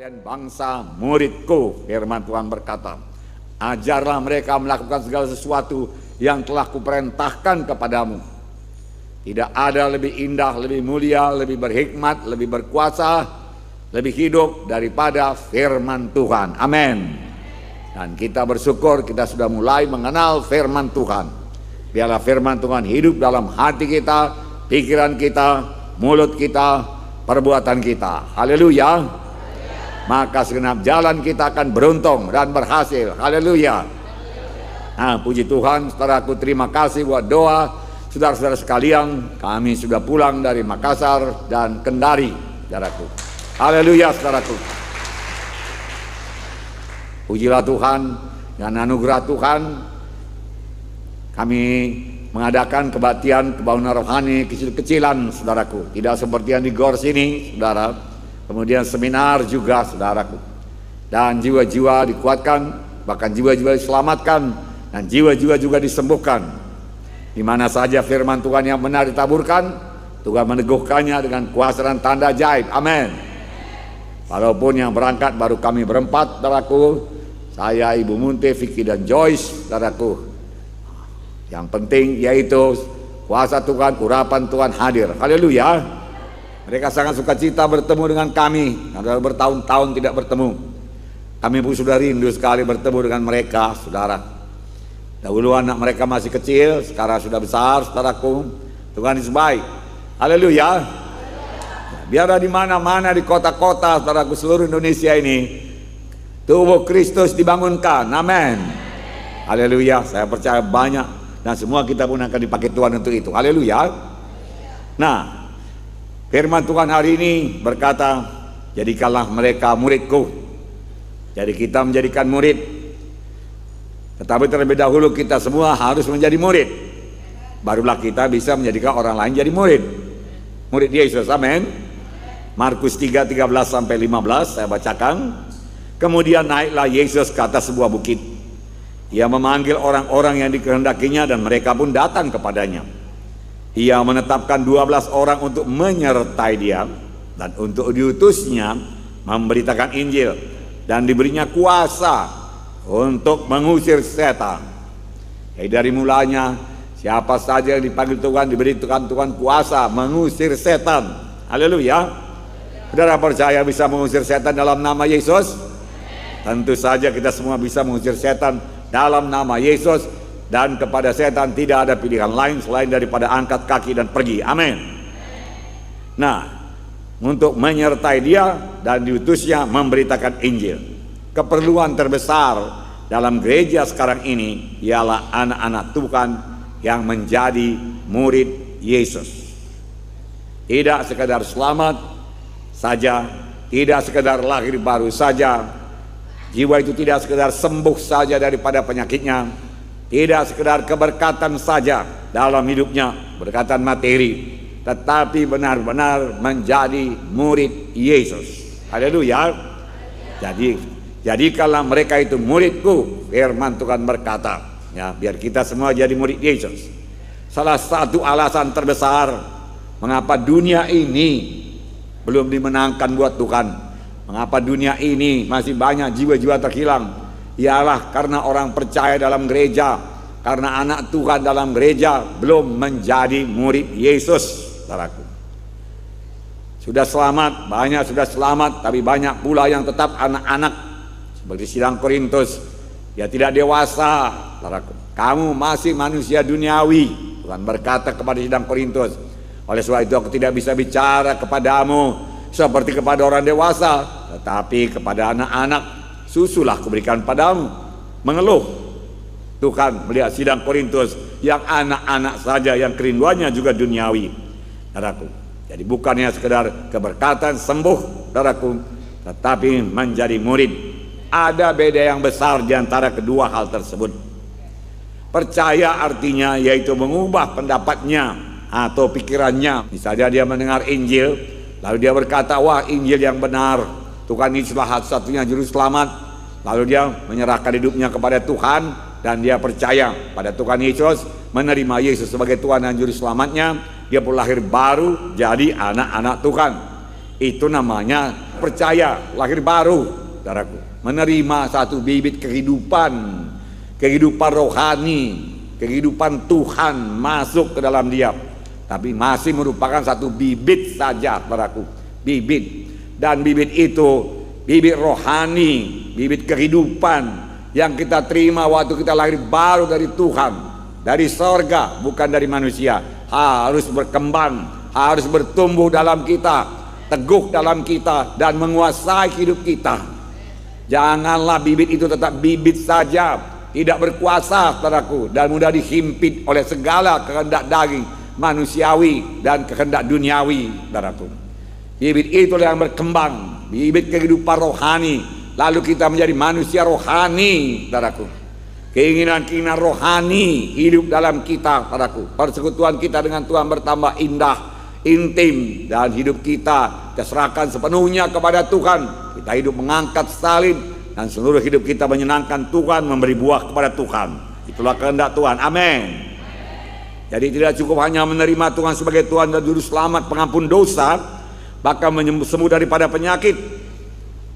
Kalian bangsa muridku, firman Tuhan berkata, ajarlah mereka melakukan segala sesuatu yang telah kuperintahkan kepadamu. Tidak ada lebih indah, lebih mulia, lebih berhikmat, lebih berkuasa, lebih hidup daripada firman Tuhan. Amin. Dan kita bersyukur kita sudah mulai mengenal firman Tuhan. Biarlah firman Tuhan hidup dalam hati kita, pikiran kita, mulut kita, perbuatan kita. Haleluya. Maka segenap jalan kita akan beruntung dan berhasil. Haleluya. Nah, puji Tuhan, saudaraku, terima kasih buat doa saudara-saudara sekalian. Kami sudah pulang dari Makassar dan Kendari, saudaraku. Haleluya, saudaraku. Pujilah Tuhan dan anugerah Tuhan. Kami mengadakan kebaktian rohani kecil-kecilan, saudaraku. Tidak seperti yang di GOR sini, saudara. Kemudian seminar juga, saudaraku. Dan jiwa-jiwa dikuatkan, bahkan jiwa-jiwa diselamatkan, dan jiwa-jiwa juga disembuhkan. Di mana saja firman Tuhan yang benar ditaburkan, Tuhan meneguhkannya dengan kuasa dan tanda ajaib. Amin. Walaupun yang berangkat baru kami berempat, saudaraku. Saya, Ibu Munte, Vicky, dan Joyce, saudaraku. Yang penting yaitu kuasa Tuhan, urapan Tuhan hadir. Haleluya. Mereka sangat suka cita bertemu dengan kami. Karena bertahun-tahun tidak bertemu. Kami pun sudah rindu sekali bertemu dengan mereka, saudara. Dahulu anak mereka masih kecil, sekarang sudah besar, saudaraku. Tuhan Yesus baik. Haleluya. Biarlah di mana-mana di kota-kota, saudaraku, seluruh Indonesia ini, tubuh Kristus dibangunkan. Amin. Haleluya. Saya percaya banyak dan semua kita pun akan dipakai Tuhan untuk itu. Haleluya. Nah, firman Tuhan hari ini berkata, jadikanlah mereka muridku. Jadi kita menjadikan murid. Tetapi terlebih dahulu kita semua harus menjadi murid. Barulah kita bisa menjadikan orang lain jadi murid. Murid Yesus, amin. Markus 3:13-15 saya bacakan. Kemudian naiklah Yesus ke atas sebuah bukit. Ia memanggil orang-orang yang dikehendakinya dan mereka pun datang kepadanya. Ia menetapkan 12 orang untuk menyertai dia dan untuk diutusnya memberitakan Injil dan diberinya kuasa untuk mengusir setan. Jadi dari mulanya siapa saja yang dipanggil Tuhan diberikan Tuhan kuasa mengusir setan. Haleluya. Saudara percaya bisa mengusir setan dalam nama Yesus? Tentu saja kita semua bisa mengusir setan dalam nama Yesus. Dan kepada setan tidak ada pilihan lain selain daripada angkat kaki dan pergi. Amin. Nah, untuk menyertai dia dan diutusnya memberitakan Injil. Keperluan terbesar dalam gereja sekarang ini ialah anak-anak Tuhan yang menjadi murid Yesus. Tidak sekedar selamat saja, tidak sekedar lahir baru saja. Jiwa itu tidak sekedar sembuh saja daripada penyakitnya. Tidak sekedar keberkatan saja dalam hidupnya, berkatan materi, tetapi benar-benar menjadi murid Yesus. Haleluya. Jadikanlah mereka itu muridku, firman Tuhan berkata. Ya, biar kita semua jadi murid Yesus. Salah satu alasan terbesar mengapa dunia ini belum dimenangkan buat Tuhan, mengapa dunia ini masih banyak jiwa-jiwa terhilang, ialah karena orang percaya dalam gereja, karena anak Tuhan dalam gereja belum menjadi murid Yesus, saudaraku. Sudah selamat, banyak sudah selamat, tapi banyak pula yang tetap anak-anak. Seperti sidang Korintus, dia tidak dewasa, saudaraku. Kamu masih manusia duniawi, Tuhan berkata kepada sidang Korintus. Oleh sebab itu aku tidak bisa bicara kepadamu seperti kepada orang dewasa, tetapi kepada anak-anak susulah kuberikan padamu. Mengeluh. Tuhan melihat sidang Korintus yang anak-anak saja, yang kerinduannya juga duniawi, saudaraku. Jadi bukannya sekedar keberkatan sembuh, saudaraku, tetapi menjadi murid. Ada beda yang besar di antara kedua hal tersebut. Percaya artinya yaitu mengubah pendapatnya atau pikirannya. Misalnya dia mendengar Injil, lalu dia berkata, wah Injil yang benar, Tuhan Yesuslah satu-satunya juru selamat. Lalu dia menyerahkan hidupnya kepada Tuhan dan dia percaya pada Tuhan Yesus, menerima Yesus sebagai Tuhan dan juru selamatnya. Dia pun lahir baru jadi anak-anak Tuhan. Itu namanya percaya, lahir baru, saudaraku, menerima satu bibit kehidupan rohani, kehidupan Tuhan masuk ke dalam dia. Tapi masih merupakan satu bibit saja, saudaraku, bibit. Dan bibit itu bibit rohani, bibit kehidupan yang kita terima waktu kita lahir baru dari Tuhan, dari sorga, bukan dari manusia. Harus berkembang, harus bertumbuh dalam kita, teguh dalam kita, dan menguasai hidup kita. Janganlah bibit itu tetap bibit saja, tidak berkuasa, saudaraku, dan mudah dihimpit oleh segala kehendak daging manusiawi dan kehendak duniawi, saudaraku. Bibit itulah yang berkembang, bibit kehidupan rohani, lalu kita menjadi manusia rohani, saudaraku. Keinginan-keinginan rohani hidup dalam kita, saudaraku. Persekutuan kita dengan Tuhan bertambah indah, intim, dan hidup kita serahkan sepenuhnya kepada Tuhan. Kita hidup mengangkat salib, dan seluruh hidup kita menyenangkan Tuhan, memberi buah kepada Tuhan. Itulah kehendak Tuhan. Amin. Jadi tidak cukup hanya menerima Tuhan sebagai Tuhan dan Juru Selamat, pengampun dosa, bahkan sembuh daripada penyakit.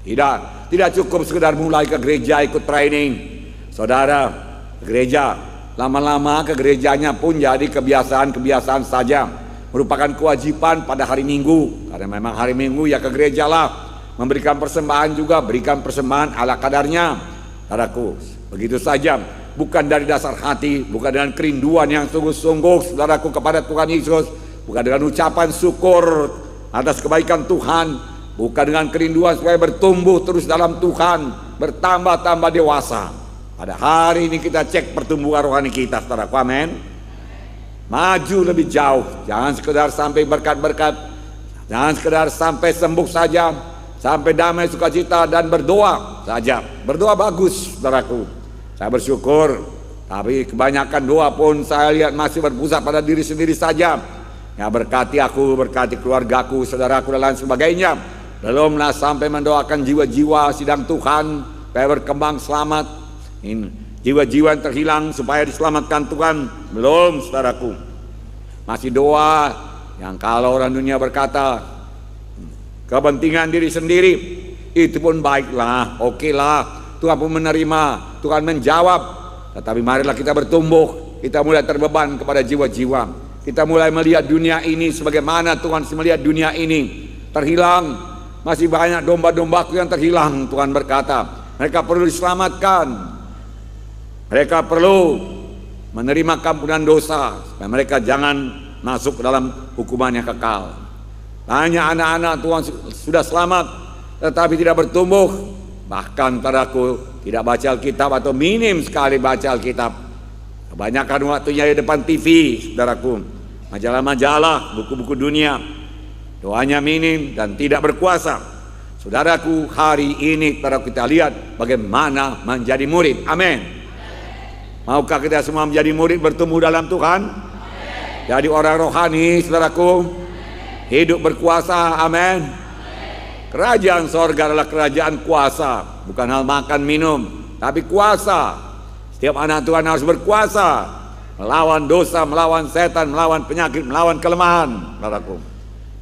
Tidak cukup sekedar mulai ke gereja ikut training. Saudara, gereja, lama-lama ke gerejanya pun jadi kebiasaan-kebiasaan saja, merupakan kewajiban pada hari Minggu. Karena memang hari Minggu ya ke gereja lah. Memberikan persembahan juga, berikan persembahan ala kadarnya, saudaraku. Begitu saja, bukan dari dasar hati, bukan dengan kerinduan yang sungguh-sungguh, saudaraku, kepada Tuhan Yesus, bukan dengan ucapan syukur atas kebaikan Tuhan, bukan dengan kerinduan supaya bertumbuh terus dalam Tuhan, bertambah-tambah dewasa. Pada hari ini kita cek pertumbuhan rohani kita, saudaraku. Amin. Maju lebih jauh, jangan sekedar sampai berkat-berkat, jangan sekedar sampai sembuh saja, sampai damai, sukacita, dan berdoa saja. Berdoa bagus, saudaraku. Saya bersyukur, tapi kebanyakan doa pun saya lihat masih berpusat pada diri sendiri saja. Ya, berkati aku, berkati keluargaku, saudaraku, dan lain sebagainya. Belumlah sampai mendoakan jiwa-jiwa sidang Tuhan supaya berkembang selamat. Jiwa-jiwa yang terhilang supaya diselamatkan Tuhan. Belum, saudaraku. Masih doa yang kalau orang dunia berkata kepentingan diri sendiri, itu pun baiklah, okelah, Tuhan pun menerima, Tuhan menjawab. Tetapi marilah kita bertumbuh, kita mulai terbeban kepada jiwa-jiwa. Kita mulai melihat dunia ini sebagaimana Tuhan melihat dunia ini terhilang. Masih banyak domba-dombaku yang terhilang, Tuhan berkata. Mereka perlu diselamatkan. Mereka perlu menerima kampunan dosa supaya mereka jangan masuk ke dalam hukuman yang kekal. Banyak anak-anak Tuhan sudah selamat tetapi tidak bertumbuh, bahkan saudaraku tidak baca Alkitab atau minim sekali baca Alkitab. Kebanyakan waktunya di depan TV, saudaraku, majalah-majalah, buku-buku dunia. Doanya minim dan tidak berkuasa. Saudaraku, hari ini kita lihat bagaimana menjadi murid. Amin. Maukah kita semua menjadi murid, bertumbuh dalam Tuhan? Amen. Jadi orang rohani, saudaraku, hidup berkuasa. Amin. Kerajaan sorga adalah kerajaan kuasa, bukan hal makan minum, tapi kuasa. Setiap anak Tuhan harus berkuasa, melawan dosa, melawan setan, melawan penyakit, melawan kelemahan, saudaraku.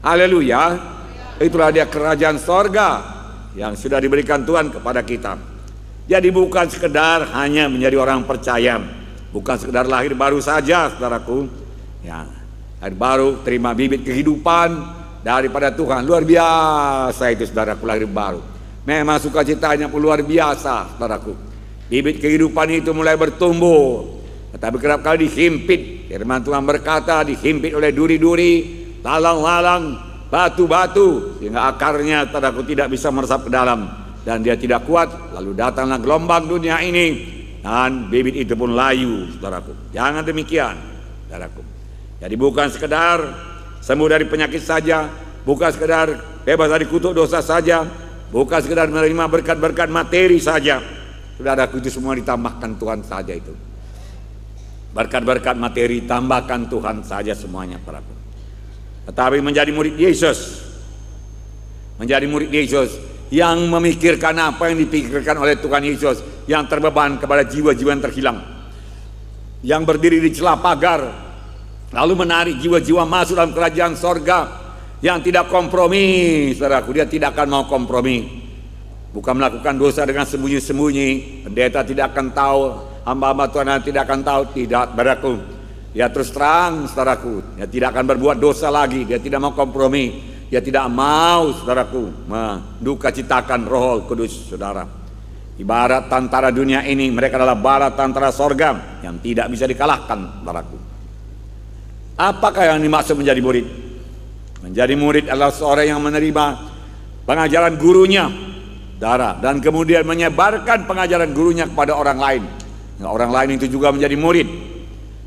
Haleluya. Itulah dia kerajaan sorga yang sudah diberikan Tuhan kepada kita. Jadi bukan sekedar hanya menjadi orang percaya, bukan sekedar lahir baru saja, saudaraku. Ya, lahir baru, terima bibit kehidupan daripada Tuhan. Luar biasa itu, saudaraku, lahir baru. Memang sukacitanya pun luar biasa, saudaraku. Bibit kehidupan itu mulai bertumbuh, tetapi kerap kali dihimpit. Firman Tuhan berkata dihimpit oleh duri-duri, lalang-lalang, batu-batu, sehingga akarnya, saudaraku, tidak bisa meresap ke dalam. Dan dia tidak kuat, lalu datanglah gelombang dunia ini, dan bibit itu pun layu, saudaraku. Jangan demikian, saudaraku. Jadi bukan sekedar sembuh dari penyakit saja, bukan sekedar bebas dari kutuk dosa saja, bukan sekedar menerima berkat-berkat materi saja. Saudaraku, itu semua ditambahkan Tuhan saja itu. Berkat-berkat materi tambahkan Tuhan saja semuanya, saudaraku. Tetapi menjadi murid Yesus, menjadi murid Yesus yang memikirkan apa yang dipikirkan oleh Tuhan Yesus, yang terbeban kepada jiwa-jiwa yang terhilang, yang berdiri di celah pagar lalu menarik jiwa-jiwa masuk dalam kerajaan sorga, yang tidak kompromi, saudaraku. Dia tidak akan mau kompromi. Bukan melakukan dosa dengan sembunyi-sembunyi. Pendeta tidak akan tahu, hamba-hamba Tuhan tidak akan tahu. Tidak, saudaraku. Dia terus terang, saudaraku. Dia tidak akan berbuat dosa lagi. Dia tidak mau kompromi. Dia tidak mau, saudaraku, menduka citakan Roh Kudus, saudara. Ibarat tentara dunia ini, mereka adalah bala tentara sorga yang tidak bisa dikalahkan, saudaraku. Apakah yang dimaksud menjadi murid? Menjadi murid adalah seorang yang menerima pengajaran gurunya, saudara, dan kemudian menyebarkan pengajaran gurunya kepada orang lain. Nah, orang lain itu juga menjadi murid.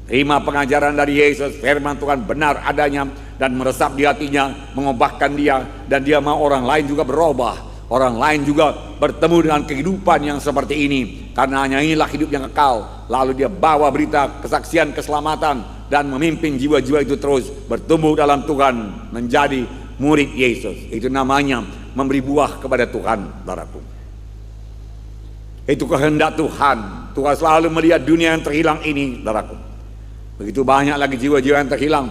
Terima pengajaran dari Yesus, firman Tuhan benar adanya dan meresap di hatinya, mengubahkan dia, dan dia mau orang lain juga berubah. Orang lain juga bertemu dengan kehidupan yang seperti ini, karena hanya inilah hidup yang kekal. Lalu dia bawa berita kesaksian keselamatan dan memimpin jiwa-jiwa itu terus bertumbuh dalam Tuhan, menjadi murid Yesus. Itu namanya memberi buah kepada Tuhan, saudaraku. Itu kehendak Tuhan. Tuhan selalu melihat dunia yang terhilang ini, saudaraku. Begitu banyak lagi jiwa-jiwa yang terhilang.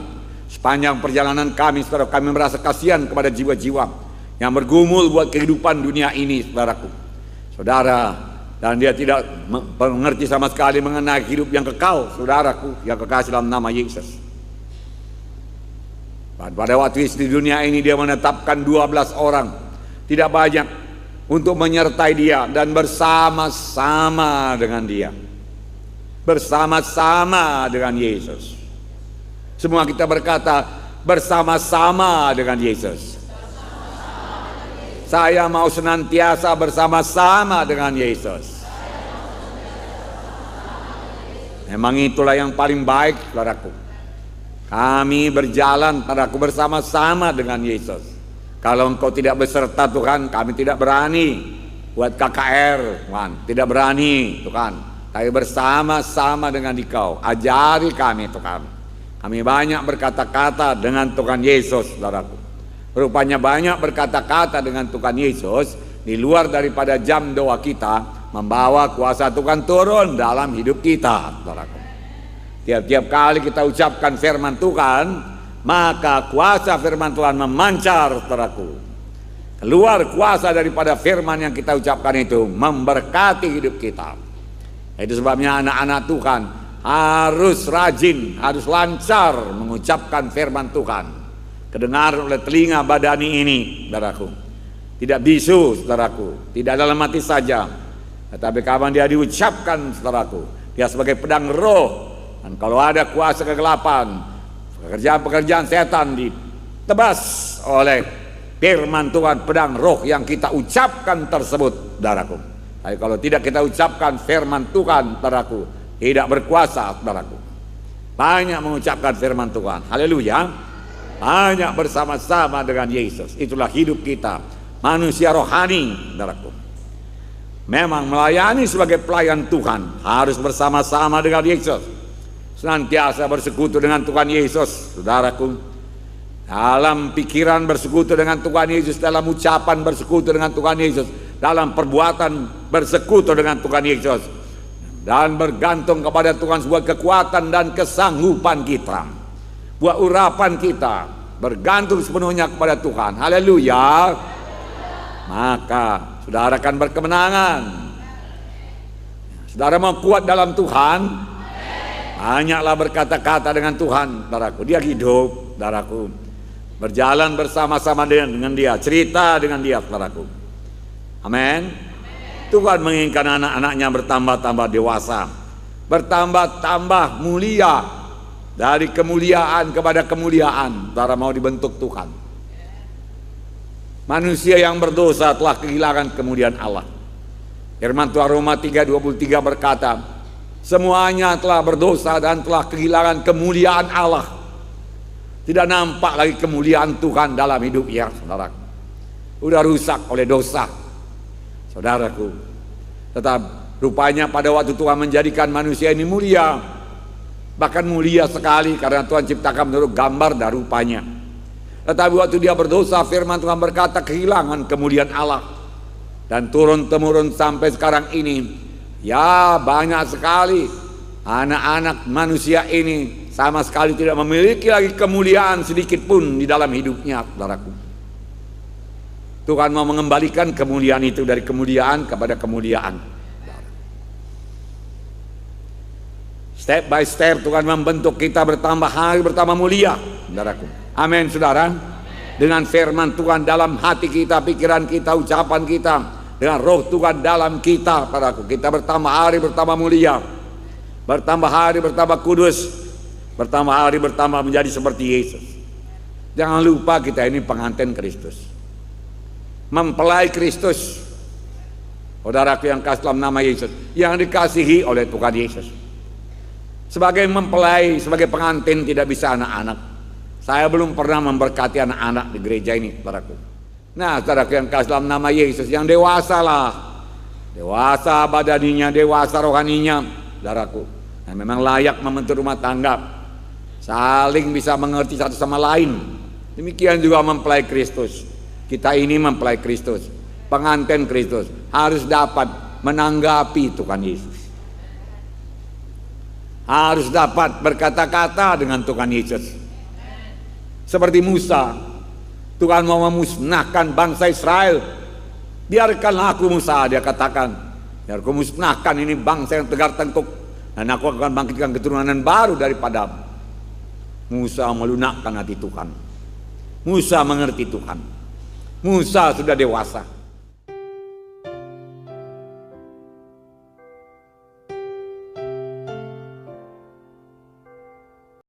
Sepanjang perjalanan kami, saudara, kami merasa kasihan kepada jiwa-jiwa yang bergumul buat kehidupan dunia ini, saudaraku. Saudara, dan dia tidak mengerti sama sekali mengenai hidup yang kekal, saudaraku, yang kekasih dalam nama Yesus. Pada waktu di dunia ini dia menetapkan 12 orang, tidak banyak, untuk menyertai dia dan bersama-sama dengan dia. Bersama-sama dengan Yesus. Semua kita berkata bersama-sama dengan Yesus. Saya mau senantiasa bersama-sama dengan Yesus. Memang itulah yang paling baik, saudaraku. Kami berjalan, saudaraku, bersama-sama dengan Yesus. Kalau engkau tidak beserta Tuhan, kami tidak berani buat KKR, Tuhan. Tidak berani, Tuhan. Kami bersama-sama dengan Engkau. Ajari kami, Tuhan. Kami banyak berkata-kata dengan Tuhan Yesus, saudaraku. Rupanya banyak berkata-kata dengan Tuhan Yesus di luar daripada jam doa kita, membawa kuasa Tuhan turun dalam hidup kita, saudaraku. Tiap-tiap kali kita ucapkan firman Tuhan, maka kuasa firman Tuhan memancar, saudaraku. Keluar kuasa daripada firman yang kita ucapkan itu, memberkati hidup kita. Itu sebabnya anak-anak Tuhan harus rajin, harus lancar mengucapkan firman Tuhan. Kedengar oleh telinga badani ini, saudaraku. Tidak bisu, saudaraku. Tidak dalam hati saja. Tetapi kapan dia diucapkan, saudaraku, dia sebagai pedang roh. Dan kalau ada kuasa kegelapan, pekerjaan-pekerjaan setan ditebas oleh firman Tuhan, pedang roh yang kita ucapkan tersebut, saudaraku. Tapi kalau tidak kita ucapkan firman Tuhan, saudaraku, tidak berkuasa, saudaraku. Banyak mengucapkan firman Tuhan, haleluya. Banyak bersama-sama dengan Yesus. Itulah hidup kita, manusia rohani, saudaraku. Memang melayani sebagai pelayan Tuhan harus bersama-sama dengan Yesus. Senantiasa bersekutu dengan Tuhan Yesus, saudaraku. Dalam pikiran bersekutu dengan Tuhan Yesus, dalam ucapan bersekutu dengan Tuhan Yesus, dalam perbuatan bersekutu dengan Tuhan Yesus, dan bergantung kepada Tuhan sebuah kekuatan dan kesanggupan kita, buat urapan kita bergantung sepenuhnya kepada Tuhan, haleluya. Maka saudara akan berkemenangan. Saudara mau kuat dalam Tuhan, banyaklah berkata-kata dengan Tuhan, saudaraku. Dia hidup, saudaraku, berjalan bersama-sama dengan dia, cerita dengan dia, saudaraku. Amin. Tuhan menginginkan anak-anaknya bertambah-tambah dewasa, bertambah-tambah mulia, dari kemuliaan kepada kemuliaan. Saudara mau dibentuk Tuhan. Manusia yang berdosa telah kehilangan kemuliaan Allah. Firman Tuhan Roma 3:23 berkata, semuanya telah berdosa dan telah kehilangan kemuliaan Allah. Tidak nampak lagi kemuliaan Tuhan dalam hidupnya, saudara. Udah rusak oleh dosa, saudaraku. Tetap rupanya pada waktu Tuhan menjadikan manusia ini mulia, bahkan mulia sekali karena Tuhan ciptakan menurut gambar dan rupanya. Tetapi waktu dia berdosa, firman Tuhan berkata kehilangan kemuliaan Allah. Dan turun-temurun sampai sekarang ini, ya banyak sekali anak-anak manusia ini sama sekali tidak memiliki lagi kemuliaan sedikit pun di dalam hidupnya, saudaraku. Tuhan mau mengembalikan kemuliaan itu dari kemuliaan kepada kemuliaan. Step by step Tuhan membentuk kita bertambah hari bertambah mulia, saudaraku. Amin, saudara. Dengan firman Tuhan dalam hati kita, pikiran kita, ucapan kita, dengan roh Tuhan dalam kita, saudaraku, kita bertambah hari bertambah mulia, bertambah hari bertambah kudus, bertambah hari bertambah menjadi seperti Yesus. Jangan lupa kita ini pengantin Kristus, mempelai Kristus, saudaraku yang kasih dalam nama Yesus, yang dikasihi oleh Tuhan Yesus. Sebagai mempelai, sebagai pengantin tidak bisa anak-anak. Saya belum pernah memberkati anak-anak di gereja ini, saudaraku. Nah, saudaraku yang kasih dalam nama Yesus, yang dewasa lah, dewasa badaninya, dewasa rohaninya, saudaraku. Nah, memang layak membentuk rumah tangga, saling bisa mengerti satu sama lain. Demikian juga mempelai Kristus. Kita ini mempelai Kristus, pengantin Kristus, harus dapat menanggapi Tuhan Yesus. Harus dapat berkata-kata dengan Tuhan Yesus. Seperti Musa, Tuhan mau memusnahkan bangsa Israel. Biarkanlah aku Musa, dia katakan, biar aku musnahkan ini bangsa yang tegar tengkuk, dan aku akan bangkitkan keturunan baru daripada. Musa melunakkan hati Tuhan. Musa mengerti Tuhan. Musa sudah dewasa.